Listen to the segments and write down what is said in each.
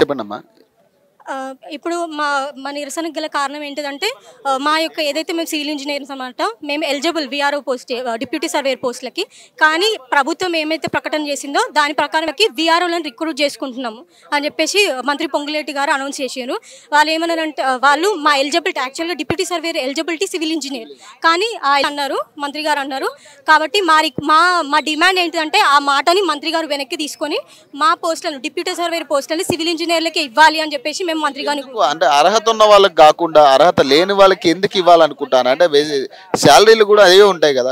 చెప్పండమ్మా. ఇప్పుడు మా నిరసనకు గల కారణం ఏంటిదంటే మా యొక్క ఏదైతే మేము సివిల్ ఇంజనీర్స్ అన్నమాట, మేము eligible VRO post deputy surveyor పోస్టులకి. కానీ ప్రభుత్వం ఏమైతే ప్రకటన చేసిందో దాని ప్రకారంకి విఆర్ఓలను రిక్రూట్ చేసుకుంటున్నాము అని చెప్పేసి మంత్రి పొంగులేటి గారు అనౌన్స్ చేశారు. వాళ్ళు ఏమన్నారంటే వాళ్ళు మా ఎలిజిబిలిటీ యాక్చువల్గా deputy surveyor eligibility civil engineer కానీ అన్నారు, మంత్రి గారు అన్నారు. కాబట్టి మా మా డిమాండ్ ఏంటంటే ఆ మాటని మంత్రి గారు వెనక్కి తీసుకొని మా పోస్టులను డిప్యూటీ సర్వేయర్ పోస్టులని సివిల్ ఇంజనీర్లకి ఇవ్వాలి అని చెప్పేసి మేము మంత్రి గారు. అంటే అర్హత ఉన్న వాళ్ళకి కాకుండా అర్హత లేని వాళ్ళకి ఎందుకు ఇవ్వాలనుకుంటాను అంటే శాలరీలు కూడా అదే ఉంటాయి కదా,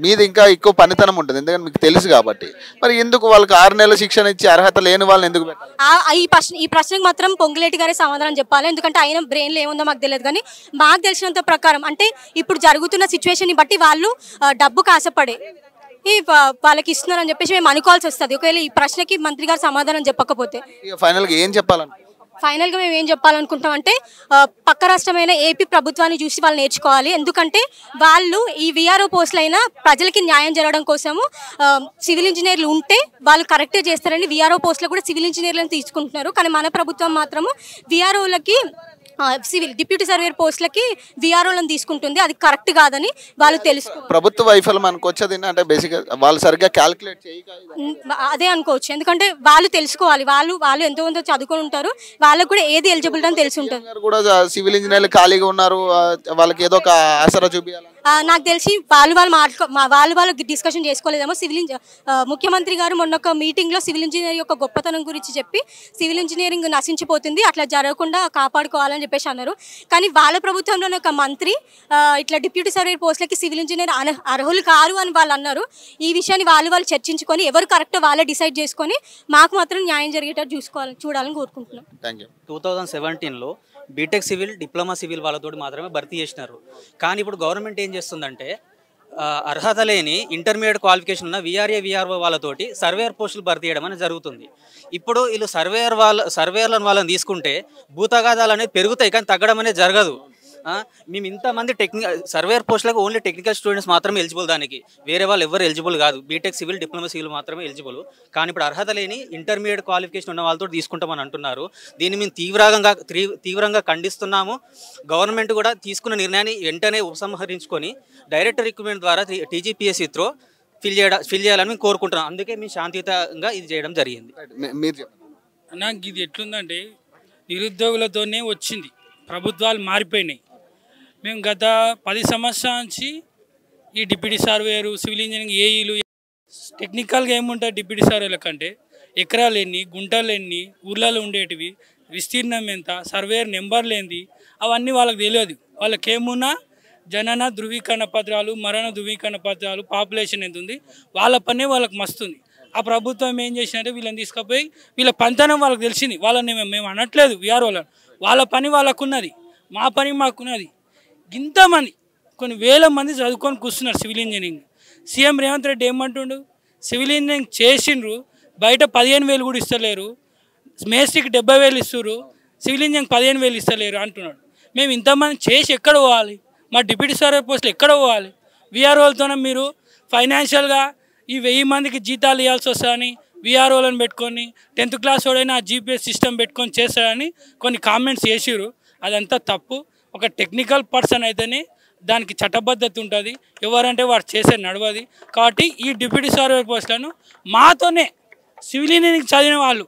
మీది ఇంకా ఎక్కువ పనితనం ఉంటుంది ఎందుకంటే మీకు తెలుసు కాబట్టి. మరి ఎందుకు వాళ్ళకి 6 నెలల శిక్షణ ఇచ్చి అర్హత లేని వాళ్ళని ఎందుకు పెట్టాలి? ఈ ప్రశ్నకు మాత్రం పొంగులేటి గారే సమాధానం చెప్పాలి. ఎందుకంటే ఆయన బ్రెయిన్లో ఏముందో మాకు తెలియదు. కానీ మాకు తెలిసినంత ప్రకారం అంటే ఇప్పుడు జరుగుతున్న సిచ్యువేషన్ని బట్టి వాళ్ళు డబ్బుకు ఆశపడే వాళ్ళకి ఇస్తున్నారని చెప్పేసి మేము అనుకోవాల్సి వస్తుంది ఒకవేళ ఈ ప్రశ్నకి మంత్రి గారు సమాధానం చెప్పకపోతే. ఫైనల్గా ఏం చెప్పాలని ఫైనల్గా మేము ఏం చెప్పాలనుకుంటామంటే పక్క రాష్ట్రమైన ఏపీ ప్రభుత్వాన్ని చూసి వాళ్ళు నేర్చుకోవాలి. ఎందుకంటే వాళ్ళు ఈ విఆర్ఓ పోస్టులైనా ప్రజలకి న్యాయం జరగడం కోసము సివిల్ ఇంజనీర్లు ఉంటే వాళ్ళు కరెక్టే చేస్తారని విఆర్ఓ పోస్టులు కూడా సివిల్ ఇంజనీర్లను తీసుకుంటున్నారు. కానీ మన ప్రభుత్వం మాత్రము విఆర్ఓలకి సివిల్ డిప్యూటీ సర్వేయర్ పోస్టులకి విఆర్ఓలను తీసుకుంటుంది. అది కరెక్ట్ కాదని వాళ్ళు తెలుసు. ప్రభుత్వ వైఫల్యం అనుకోవచ్చు అది, అంటే బేసిక్గా వాళ్ళు సరిగ్గా క్యాలిక్యులేట్ అదే అనుకోవచ్చు. ఎందుకంటే వాళ్ళు తెలుసుకోవాలి, వాళ్ళు ఎంతో చదువుకొని ఉంటారు, వాళ్ళకు కూడా ఏది ఎలిజిబిలిటీ అని తెలిసి ఉంటుంది. కూడా సివిల్ ఇంజనీర్లు ఖాళీగా ఉన్నారు, వాళ్ళకి ఏదో ఒక ఆసరా చూపించాలి. నాకు తెలిసి వాళ్ళు డిస్కషన్ చేసుకోలేదేమో. ముఖ్యమంత్రి గారు మొన్న ఒక మీటింగ్లో సివిల్ ఇంజనీర్ యొక్క గొప్పతనం గురించి చెప్పి సివిల్ ఇంజనీరింగ్ నశించిపోతుంది, అట్లా జరగకుండా కాపాడుకోవాలని చెప్పేసి అన్నారు. కానీ వాళ్ళ ప్రభుత్వంలోనే ఒక మంత్రి ఇట్లా డిప్యూటీ సర్వేయర్ పోస్టులకి సివిల్ ఇంజనీర్ అర్హులు కారు అని వాళ్ళు అన్నారు. ఈ విషయాన్ని వాళ్ళు చర్చించుకొని ఎవరు కరెక్ట్ వాళ్ళే డిసైడ్ చేసుకొని మాకు మాత్రం న్యాయం జరిగేటట్టు చూడాలని కోరుకుంటున్నాం. 2017లో బీటెక్ సివిల్, డిప్లొమా సివిల్ వాళ్ళతో మాత్రమే భర్తీ చేసినారు. కానీ ఇప్పుడు గవర్నమెంట్ ఏం చేస్తుందంటే అర్హత లేని ఇంటర్మీడియట్ క్వాలిఫికేషన్ ఉన్న విఆర్ఓ వాళ్ళతోటి సర్వేయర్ పోస్టులు భర్తీ చేయడం అనేది జరుగుతుంది. ఇప్పుడు వీళ్ళు సర్వేయర్లను వాళ్ళని తీసుకుంటే భూతగాదాలు అనేది పెరుగుతాయి కానీ తగ్గడం అనేది జరగదు. మేము ఇంతమంది సర్వేయర్ పోస్టులకు ఓన్లీ టెక్నికల్ స్టూడెంట్స్ మాత్రమే ఎలిజిబుల్, దానికి వేరే వాళ్ళు ఎవరు ఎలిజిబుల్ కాదు. బీటెక్ సివిల్, డిప్లొమా సివిల్ మాత్రమే ఎలిజిబుల్. కానీ ఇప్పుడు అర్హత లేని ఇంటర్మీడియట్ క్వాలిఫికేషన్ ఉన్న వాళ్ళతో తీసుకుంటామని అంటున్నారు. దీన్ని మేము తీవ్రంగా ఖండిస్తున్నాము. గవర్నమెంట్ కూడా తీసుకున్న నిర్ణయాన్ని వెంటనే ఉపసంహరించుకొని డైరెక్ట్ రిక్రూట్మెంట్ ద్వారా టీజీపీఎస్సీ త్రో ఫిల్ చేయాలని మేము కోరుకుంటున్నాం. అందుకే మేము శాంతియుతంగా ఇది చేయడం జరిగింది. నాకు ఇది ఎట్లుందంటే నిరుద్యోగులతోనే వచ్చింది, ప్రభుత్వాలు మారిపోయినాయి. మేము గత 10 సంవత్సరాల నుంచి ఈ డిప్యూటీ సర్వేయరు, సివిల్ ఇంజనీరింగ్ ఏఈలు టెక్నికల్గా ఏముంటుంది డిప్యూటీ సర్వేల కంటే ఎకరాలు ఎన్ని, గుంటలు ఎన్ని, ఊర్లలో ఉండేటివి, విస్తీర్ణం ఎంత, సర్వేయర్ నెంబర్లు ఏంది అవన్నీ వాళ్ళకి తెలియదు. వాళ్ళకి ఏమున్నా జనన ధృవీకరణ పత్రాలు, మరణ ధృవీకరణ పత్రాలు, పాపులేషన్ ఎంత ఉంది వాళ్ళ పనే వాళ్ళకి మస్తుంది. ఆ ప్రభుత్వం ఏం చేసినట్టే వీళ్ళని తీసుకుపోయి వీళ్ళ పంతనం వాళ్ళకి తెలిసింది. వాళ్ళని మేము అనట్లేదు విఆర్ఓలను, వాళ్ళ పని వాళ్ళకున్నది, మా పని మాకున్నది. ఇంతమంది కొన్ని వేల మంది చదువుకొని కూర్చున్నారు civil engineering. CM Revanth Reddy ఏమంటుండు, సివిల్ ఇంజనీరింగ్ చేసిండ్రు, బయట 15,000 కూడా ఇస్తలేరు, మేస్ట్రీకి 70,000 ఇస్తున్నారు, సివిల్ ఇంజనీరింగ్ 15,000 ఇస్తలేరు అంటున్నాడు. మేము ఇంతమంది చేసి ఎక్కడ పోవాలి? మా డిప్యూటీ సర్వేయర్ పోస్టులు ఎక్కడ పోవాలి? విఆర్ఓలతోనే మీరు ఫైనాన్షియల్గా ఈ 1000 మందికి జీతాలు ఇవ్వాల్సి వస్తుందని విఆర్ఓలను పెట్టుకొని 10th క్లాస్ వాడైనా ఆ జీపీఎస్ సిస్టమ్ పెట్టుకొని చేస్తారని కొన్ని కామెంట్స్ చేసిరు. అదంతా తప్పు. ఒక టెక్నికల్ పర్సన్ అయితేనే దానికి చట్టబద్ధత ఉంటుంది, ఎవరంటే వాడు చేసే నడవది. కాబట్టి ఈ డిప్యూటీ సర్వేయర్ పోస్టులను మాతోనే సివిల్ ఇంజనీరింగ్ చదివిన వాళ్ళు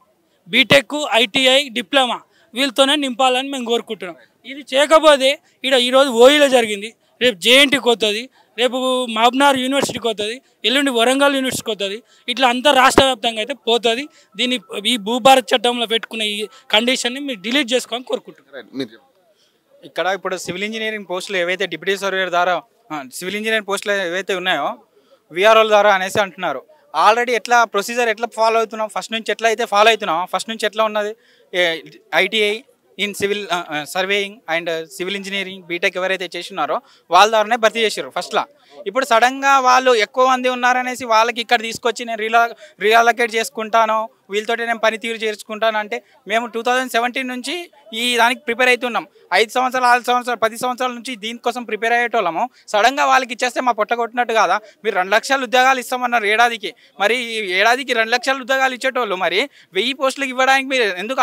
బీటెక్, ఐటీఐ, డిప్లొమా వీళ్ళతోనే నింపాలని మేము కోరుకుంటున్నాం. ఇది చేయకపోతే ఈరోజు ఓయిలో జరిగింది, రేపు జేఎన్టీకి వస్తుంది, రేపు మహబూబ్నగర్ యూనివర్సిటీకి వస్తుంది, ఎల్లుండి వరంగల్ యూనివర్సిటీకి వస్తుంది. ఇట్లా అంతా రాష్ట్ర వ్యాప్తంగా అయితే పోతుంది. దీన్ని ఈ భూభారత్ చట్టంలో పెట్టుకునే ఈ కండిషన్ని మీరు డిలీట్ చేసుకోవాలని కోరుకుంటున్నారు. ఇక్కడ ఇప్పుడు సివిల్ ఇంజనీరింగ్ పోస్టులు ఏవైతే డిప్యూటీ సర్వేయర్ ద్వారా సివిల్ ఇంజనీరింగ్ పోస్టులు ఏవైతే ఉన్నాయో విఆర్ఓల ద్వారా అనేసి అంటున్నారు. ఆల్రెడీ ఎట్లా ప్రొసీజర్ ఎట్లా ఫాలో అవుతున్నాం, ఫస్ట్ నుంచి ఎట్లా అయితే ఫాలో అవుతున్నాం, ఫస్ట్ నుంచి ఎట్లా ఉన్నది ITI in civil surveying and civil engineering B Tech ఎవరైతే చేస్తున్నారో వాళ్ళ ద్వారానే భర్తీ చేసారు ఫస్ట్లో. ఇప్పుడు సడన్గా వాళ్ళు ఎక్కువ మంది ఉన్నారనేసి వాళ్ళకి ఇక్కడ తీసుకొచ్చి నేను రీఅలొకేట్ చేసుకుంటాను, వీళ్ళతో నేను పనితీరు చేర్చుకుంటాను అంటే మేము 2017 నుంచి ఈ దానికి ప్రిపేర్ అవుతున్నాం. 5 సంవత్సరాలు 6 సంవత్సరాలు 10 సంవత్సరాల నుంచి దీనికోసం ప్రిపేర్ అయ్యేటోళ్ళము. సడన్గా వాళ్ళకి ఇచ్చేస్తే మా పొట్ట కొట్టినట్టు కాదా? మీరు 2 లక్షల ఉద్యోగాలు ఇస్తామన్నారు ఏడాదికి, మరి ఏడాదికి 2 లక్షల ఉద్యోగాలు ఇచ్చేటోళ్ళు మరి 1000 పోస్టులకు ఇవ్వడానికి మీరు ఎందుకు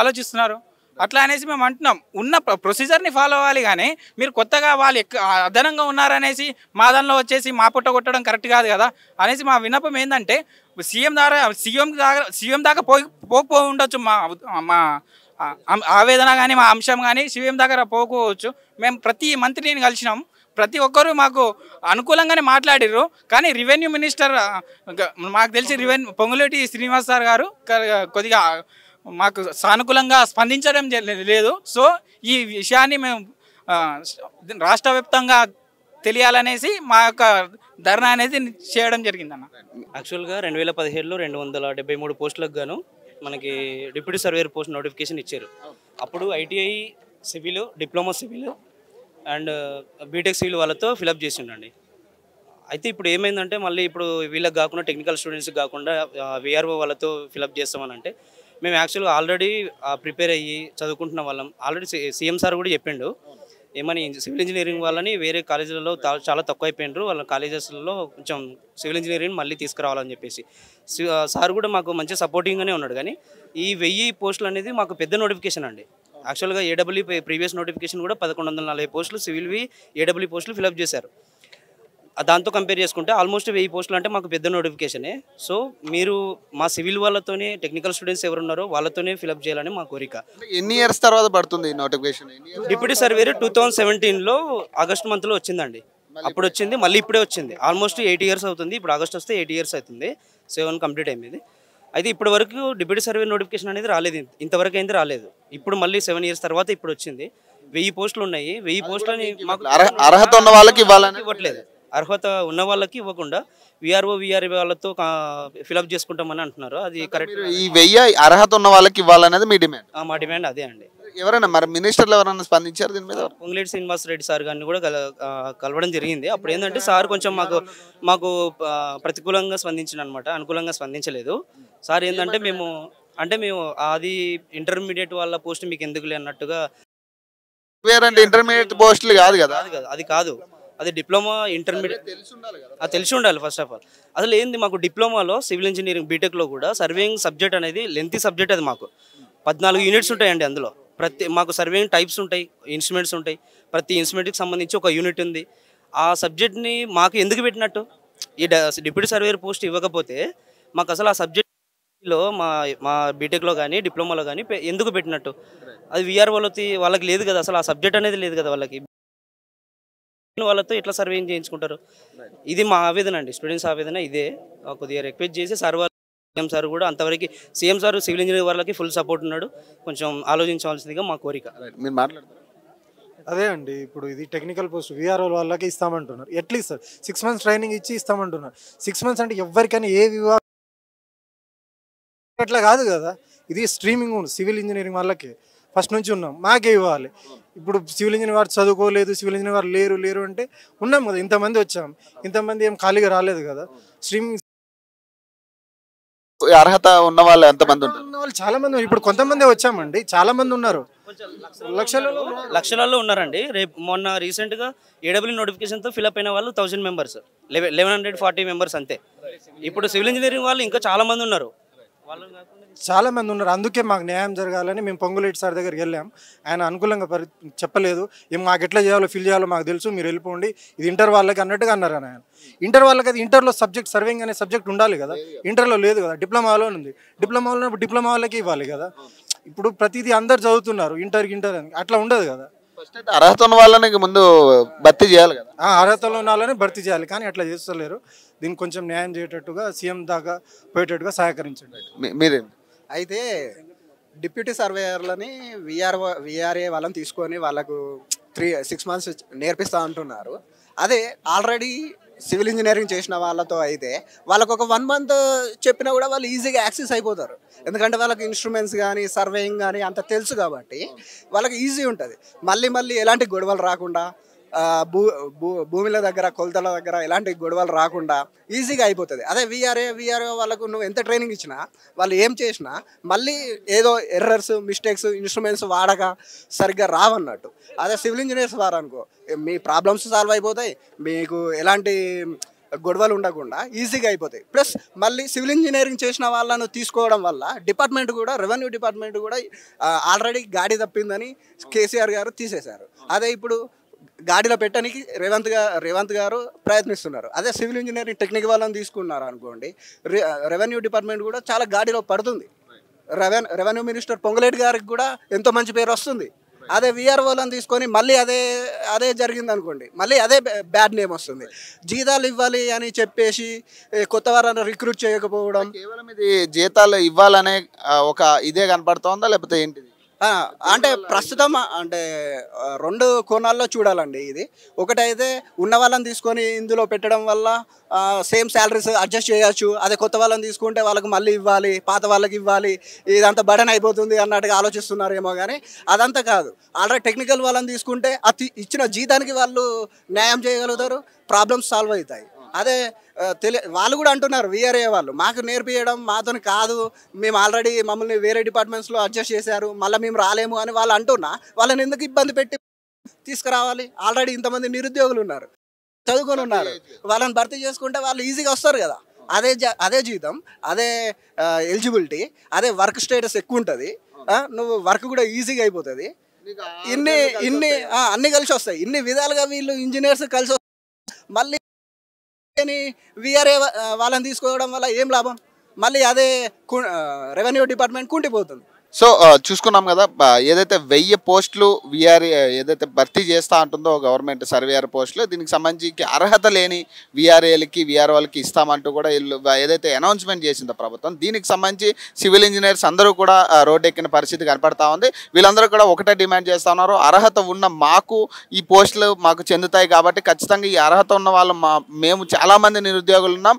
ఆలోచిస్తున్నారు? అట్లా అనేసి మేము అంటున్నాం. ఉన్న ప్రొసీజర్ని ఫాలో అవ్వాలి, కానీ మీరు కొత్తగా వాళ్ళు అదనంగా ఉన్నారనేసి మా దానిలో వచ్చేసి మా పుట్ట కొట్టడం కరెక్ట్ కాదు కదా అనేసి మా విన్నపం ఏంటంటే సీఎం దాకా పోకపో ఉండొచ్చు మా ఆవేదన కానీ మా అంశం కానీ సీఎం దగ్గర పోకపోవచ్చు. మేము ప్రతి మంత్రిని కలిసినాం, ప్రతి ఒక్కరూ మాకు అనుకూలంగానే మాట్లాడారు. కానీ రెవెన్యూ మినిస్టర్ మాకు తెలిసి పొంగులేటి శ్రీనివాస్ సార్ గారు కొద్దిగా మాకు సానుకూలంగా స్పందించడం లేదు. సో ఈ విషయాన్ని మేము రాష్ట్ర వ్యాప్తంగా తెలియాలనేసి మా యొక్క ధర్నా అనేది చేయడం జరిగిందన్న. యాక్చువల్గా 2017లో 273 పోస్టులకు గాను మనకి డిప్యూటీ సర్వేయర్ పోస్ట్ నోటిఫికేషన్ ఇచ్చారు. అప్పుడు ITI civil, diploma civil and B Tech civil వాళ్ళతో ఫిలప్ చేసిండండి. అయితే ఇప్పుడు ఏమైందంటే మళ్ళీ ఇప్పుడు వీళ్ళకి కాకుండా టెక్నికల్ స్టూడెంట్స్కి కాకుండా విఆర్ఓ వాళ్ళతో ఫిలప్ చేస్తామని అంటే మేము యాక్చువల్గా ఆల్రెడీ ప్రిపేర్ అయ్యి చదువుకుంటున్న వాళ్ళం. ఆల్రెడీ సీఎం సార్ కూడా చెప్పిండు ఏమని సివిల్ ఇంజనీరింగ్ వాళ్ళని వేరే కాలేజీలలో చాలా తక్కువ అయిపోయినారు, వాళ్ళ కాలేజెస్లలో కొంచెం సివిల్ ఇంజనీరింగ్ మళ్ళీ తీసుకురావాలని చెప్పేసి సార్ కూడా మాకు మంచి సపోర్టింగ్గానే ఉన్నాడు. కానీ ఈ 1000 పోస్టులు అనేది మాకు పెద్ద నోటిఫికేషన్ అండి. యాక్చువల్గా ఏడబ్ల్యూ ప్రీవియస్ నోటిఫికేషన్ కూడా 1140 పోస్టులు సివిల్వి ఏడబ్ల్యూ పోస్టులు ఫిలప్ చేశారు. దాంతో కంపేర్ చేసుకుంటే ఆల్మోస్ట్ 1000 పోస్టులు అంటే మాకు పెద్ద నోటిఫికేషనే. సో మీరు మా సివిల్ వాళ్ళతోనే టెక్నికల్ స్టూడెంట్స్ ఎవరున్నారో వాళ్ళతోనే ఫిలప్ చేయాలని మా కోరిక. ఎన్ని ఇయర్స్ తర్వాత పడుతుంది నోటిఫికేషన్? డిప్యూటీ సర్వేర్ 2017లో ఆగస్ట్ మంత్లో వచ్చిందండి. అప్పుడు వచ్చింది, మళ్ళీ ఇప్పుడే వచ్చింది. ఆల్మోస్ట్ 8 ఇయర్స్ అవుతుంది. ఇప్పుడు ఆగస్ట్ వస్తే 8 ఇయర్స్ అవుతుంది, 7 కంప్లీట్ అయింది. అయితే ఇప్పటి వరకు డిప్యూటీ సర్వేర్ నోటిఫికేషన్ అనేది రాలేదు, ఇంతవరకు అయితే రాలేదు. ఇప్పుడు మళ్ళీ 7 ఇయర్స్ తర్వాత ఇప్పుడు వచ్చింది. 1000 పోస్టులు ఉన్నాయి. 1000 పోస్టులని మాకు అర్హత ఉన్న వాళ్ళకి ఇవ్వట్లేదు. అర్హత ఉన్న వాళ్ళకి ఇవ్వకుండా విఆర్ఏ వాళ్ళతో ఫిలప్ చేసుకుంటామని అంటున్నారు. అది కరెక్ట్. ఈ 1000 అర్హత ఉన్న వాళ్ళకి ఇవ్వాలనేది మీ డిమాండ్? మా డిమాండ్ అదే అండి. ఎవరైనా మరి మినిస్టర్లు ఎవరైనా స్పందించారు దీని మీద? పొంగులేటి శ్రీనివాస్ రెడ్డి సార్ గారిని కూడా కలవడం జరిగింది. అప్పుడు ఏంటంటే సార్ కొంచెం మాకు ప్రతికూలంగా స్పందించిన అనమాట, అనుకూలంగా స్పందించలేదు. సార్ ఏంటంటే మేము అది ఇంటర్మీడియట్ వాళ్ళ పోస్ట్ మీకు ఎందుకులే అన్నట్టుగా. ఇంటర్మీడియట్ పోస్టులు కాదు కదా, అది కాదు, అది డిప్లొమా ఇంటర్మీడియట్ తెలిసి ఉండాలి ఫస్ట్ ఆఫ్ ఆల్. అసలు ఏంది మాకు డిప్లొమాలో సివిల్ ఇంజనీరింగ్ బీటెక్లో కూడా సర్వేయింగ్ సబ్జెక్ట్ అనేది లెంతీ సబ్జెక్ట్. అది మాకు 14 యూనిట్స్ ఉంటాయండి. అందులో మాకు సర్వేయింగ్ టైప్స్ ఉంటాయి, ఇన్స్ట్రుమెంట్స్ ఉంటాయి. ప్రతి ఇన్స్ట్రుమెంట్కి సంబంధించి ఒక యూనిట్ ఉంది. ఆ సబ్జెక్ట్ని మాకు ఎందుకు పెట్టినట్టు? ఈ డిప్యూటీ సర్వేయర్ పోస్ట్ ఇవ్వకపోతే మాకు అసలు ఆ సబ్జెక్ట్లో మా బీటెక్లో కానీ డిప్లొమాలో కానీ ఎందుకు పెట్టినట్టు? అది వాళ్ళకి లేదు కదా, అసలు ఆ సబ్జెక్ట్ అనేది లేదు కదా వాళ్ళకి. వాళ్ళతో ఎట్లా సర్వేయింగ్ చేయించుకుంటారు? ఇది మా ఆవేదన అండి, స్టూడెంట్స్ ఆవేదన ఇదే. కొద్దిగా రిక్వెస్ట్ చేసి సీఎం సార్ కూడా అంతవరకు సీఎం సార్ సివిల్ ఇంజనీరింగ్ వాళ్ళకి ఫుల్ సపోర్ట్ ఉన్నాడు, కొంచెం ఆలోచించవలసిందిగా మా కోరిక. మీరు మాట్లాడతారు? అదే అండి, ఇప్పుడు ఇది టెక్నికల్ పోస్ట్ విఆర్ఓ వాళ్ళకి ఇస్తామంటున్నారు. ఎట్లీస్ట్ 6 months ట్రైనింగ్ ఇచ్చి ఇస్తామంటున్నారు. 6 months అంటే ఎవరికైనా ఏ విభాగం అట్లా కాదు కదా. ఇది స్ట్రీమింగ్ సివిల్ ఇంజనీరింగ్ వాళ్ళకి ఫస్ట్ నుంచి ఉన్నాం, మాకే ఇవ్వాలి. ఇప్పుడు సివిల్ ఇంజనీర్ వారు చదువుకోలేదు, సివిల్ ఇంజనీర్ వారు లేరు అంటే ఉన్నాం కదా, ఇంతమంది వచ్చాం, ఇంతమంది ఏం ఖాళీగా రాలేదు కదా. స్ట్రీమింగ్ అర్హత ఉన్న వాళ్ళు ఎంతమంది ఉంటారు? ఉన్న వాళ్ళు చాలా మంది. ఇప్పుడు కొంతమంది వచ్చామండి, చాలా మంది ఉన్నారు, లక్షలలో ఉన్నారండి. మొన్న రీసెంట్గా ఏడబ్ల్యూ నోటిఫికేషన్తో ఫిలప్ అయిన వాళ్ళు 1000 మెంబర్స్, 1140 మెంబర్స్ అంతే. ఇప్పుడు సివిల్ ఇంజనీరింగ్ వాళ్ళు ఇంకా చాలా మంది ఉన్నారు, చాలా మంది ఉన్నారు. అందుకే మాకు న్యాయం జరగాలని మేము పొంగులేటి సార్ దగ్గరికి వెళ్ళాం. ఆయన అనుకూలంగా చెప్పలేదు. మాకు ఎట్లా చేయాలో ఫిల్ చేయాలో మాకు తెలుసు, మీరు వెళ్ళిపోండి, ఇది ఇంటర్ వాళ్ళకి అన్నట్టుగా అన్నారు. ఆయన ఇంటర్ వాళ్ళకి అది ఇంటర్లో సబ్జెక్ట్ సర్వేయింగ్ అనే సబ్జెక్ట్ ఉండాలి కదా, ఇంటర్లో లేదు కదా, డిప్లొమాలో ఉంది. డిప్లొమాలో డిప్లొమా వాళ్ళకి ఇవ్వాలి కదా. ఇప్పుడు ప్రతిదీ అందరు చదువుతున్నారు, ఇంటర్ అని అట్లా ఉండదు కదా. అర్హత ఉన్న వాళ్ళని ముందు భర్తీ చేయాలి కదా. అర్హతలో ఉన్న వాళ్ళని భర్తీ చేయాలి, కానీ అట్లా చేస్తలేరు. దీనికి కొంచెం న్యాయం చేసేటట్టుగా సీఎం దాకా పోయేటట్టుగా సహకరించండి. మీరేం అయితే డిప్యూటీ సర్వేయర్లని విఆర్ఏ వాళ్ళని తీసుకొని వాళ్ళకు 6 months నేర్పిస్తూ అంటున్నారు. అదే ఆల్రెడీ సివిల్ ఇంజనీరింగ్ చేసిన వాళ్ళతో అయితే వాళ్ళకు ఒక 1 month చెప్పినా కూడా వాళ్ళు ఈజీగా యాక్సెస్ అయిపోతారు. ఎందుకంటే వాళ్ళకి ఇన్స్ట్రుమెంట్స్ కానీ సర్వేయింగ్ కానీ అంత తెలుసు కాబట్టి వాళ్ళకి ఈజీ ఉంటుంది. మళ్ళీ ఎలాంటి గొడవలు రాకుండా భూమిల దగ్గర కొలతల దగ్గర ఎలాంటి గొడవలు రాకుండా ఈజీగా అయిపోతుంది. అదే వీఆర్ఏ వాళ్ళకు నువ్వు ఎంత ట్రైనింగ్ ఇచ్చినా వాళ్ళు ఏం చేసినా మళ్ళీ ఏదో ఎర్రర్స్ మిస్టేక్స్ ఇన్స్ట్రుమెంట్స్ వాడక సరిగ్గా రావన్నట్టు. అదే సివిల్ ఇంజనీర్స్ వారనుకో మీ ప్రాబ్లమ్స్ సాల్వ్ అయిపోతాయి, మీకు ఎలాంటి గొడవలు ఉండకుండా ఈజీగా అయిపోతాయి. ప్లస్ మళ్ళీ సివిల్ ఇంజనీరింగ్ చేసిన వాళ్ళను తీసుకోవడం వల్ల డిపార్ట్మెంట్ కూడా రెవెన్యూ డిపార్ట్మెంట్ కూడా ఆల్రెడీ గాడి తప్పిందని కేసీఆర్ గారు తీసేశారు. అదే ఇప్పుడు గాడిలో పెట్టడానికి రేవంత్ గారు ప్రయత్నిస్తున్నారు. అదే సివిల్ ఇంజనీరింగ్ టెక్నిక్ వాళ్ళని తీసుకున్నారు అనుకోండి, రెవెన్యూ డిపార్ట్మెంట్ కూడా చాలా గాడిలో పడుతుంది. రెవెన్యూ మినిస్టర్ పొంగులేటి గారికి కూడా ఎంతో మంచి పేరు వస్తుంది. అదే వీఆర్ఓలను తీసుకొని మళ్ళీ అదే జరిగింది అనుకోండి, మళ్ళీ అదే బ్యాడ్ నేమ్ వస్తుంది. జీతాలు ఇవ్వాలి అని చెప్పేసి కొత్త వారిని రిక్రూట్ చేయకపోవడం, కేవలం ఇది జీతాలు ఇవ్వాలనే ఒక ఇదే కనపడుతోందా లేకపోతే ఏంటిది? అంటే ప్రస్తుతం అంటే రెండు కోణాల్లో చూడాలండి. ఇది ఒకటైతే ఉన్న వాళ్ళని తీసుకొని ఇందులో పెట్టడం వల్ల సేమ్ శాలరీస్ అడ్జస్ట్ చేయొచ్చు. అదే కొత్త వాళ్ళని తీసుకుంటే వాళ్ళకి మళ్ళీ ఇవ్వాలి, పాత వాళ్ళకి ఇవ్వాలి, ఇదంతా బర్డెన్ అయిపోతుంది అన్నట్టుగా ఆలోచిస్తున్నారేమో. కానీ అదంతా కాదు. ఆల్రెడీ టెక్నికల్ వాళ్ళని తీసుకుంటే ఇచ్చిన జీతానికి వాళ్ళు న్యాయం చేయగలుగుతారు, ప్రాబ్లమ్స్ సాల్వ్ అవుతాయి. అదే వాళ్ళు కూడా అంటున్నారు వీఆర్ఏ వాళ్ళు మాకు నేర్పించడం మాతో కాదు, మేము ఆల్రెడీ మమ్మల్ని వేరే డిపార్ట్మెంట్స్లో అడ్జస్ట్ చేశారు, మళ్ళీ మేము రాలేము అని వాళ్ళు అంటున్నా వాళ్ళని ఎందుకు ఇబ్బంది పెట్టి తీసుకురావాలి? ఆల్రెడీ ఇంతమంది నిరుద్యోగులు ఉన్నారు, చదువుకొని ఉన్నారు, వాళ్ళని భర్తీ చేసుకుంటే వాళ్ళు ఈజీగా వస్తారు కదా. అదే జీతం, అదే ఎలిజిబిలిటీ, అదే వర్క్ స్టేటస్ ఎక్కువ ఉంటుంది, నువ్వు వర్క్ కూడా ఈజీగా అయిపోతుంది. అన్ని కలిసి వస్తాయి. ఇన్ని విధాలుగా వీళ్ళు ఇంజనీర్స్ కలిసి వస్తాయి. మళ్ళీ వీఆర్ఏ వాళ్ళని తీసుకోవడం వల్ల ఏం లాభం? మళ్ళీ అదే రెవెన్యూ డిపార్ట్మెంట్ కుంటిపోతుంది. సో చూసుకున్నాం కదా, ఏదైతే 1000 పోస్టులు వీఆర్ఏ ఏదైతే భర్తీ చేస్తూ ఉంటుందో గవర్నమెంట్ సర్వేయర్ పోస్టులు, దీనికి సంబంధించి అర్హత లేని వీఆర్ఏలకి వీఆర్ఓలకి ఇస్తామంటూ కూడా ఏదైతే అనౌన్స్మెంట్ చేసిందో ప్రభుత్వం, దీనికి సంబంధించి సివిల్ ఇంజనీర్స్ అందరూ కూడా రోడ్డు ఎక్కిన పరిస్థితి కనపడతా ఉంది. వీళ్ళందరూ కూడా ఒకటే డిమాండ్ చేస్తూ ఉన్నారు, అర్హత ఉన్న మాకు ఈ పోస్టులు మాకు చెందుతాయి కాబట్టి ఖచ్చితంగా ఈ అర్హత ఉన్న వాళ్ళు మేము చాలామంది నిరుద్యోగులు ఉన్నాం,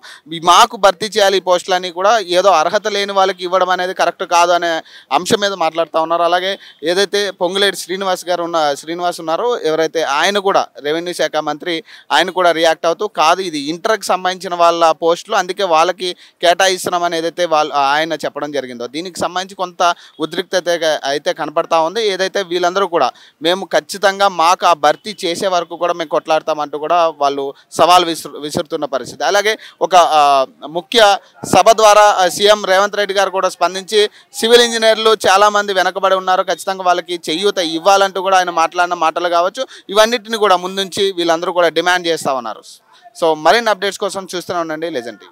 మాకు భర్తీ చేయాలి ఈ పోస్టులని కూడా, ఏదో అర్హత లేని వాళ్ళకి ఇవ్వడం అనేది కరెక్ట్ కాదు అనే అంశం మీద మాట్లాడుతూ ఉన్నారు. అలాగే ఏదైతే పొంగులేటి శ్రీనివాస్ ఉన్నారో ఎవరైతే, ఆయన కూడా రెవెన్యూ శాఖ మంత్రి, ఆయన కూడా రియాక్ట్ అవుతూ కాదు ఇది ఇంటర్కి సంబంధించిన వాళ్ళ పోస్టులు అందుకే వాళ్ళకి కేటాయిస్తున్నామని ఏదైతే ఆయన చెప్పడం జరిగిందో, దీనికి సంబంధించి కొంత ఉద్రిక్తత అయితే కనపడతా ఉంది. ఏదైతే వీళ్ళందరూ కూడా మేము ఖచ్చితంగా మాకు ఆ భర్తీ చేసే వరకు కూడా మేము కొట్లాడతామంటూ కూడా వాళ్ళు సవాల్ విసురుతున్న పరిస్థితి. అలాగే ఒక ముఖ్య సభ ద్వారా సీఎం రేవంత్ రెడ్డి గారు కూడా స్పందించి సివిల్ ఇంజనీర్లు చాలామంది వెనకబడి ఉన్నారు, ఖచ్చితంగా వాళ్ళకి చేయూత ఇవ్వాలంటూ కూడా ఆయన మాట్లాడిన మాటలు కావచ్చు, ఇవన్నిటిని కూడా ముందుంచి వీళ్ళందరూ కూడా డిమాండ్ చేస్తూ ఉన్నారు. సో మరిన్ని అప్డేట్స్ కోసం చూస్తూనే ఉండండి లెజెండ్ టీవీ.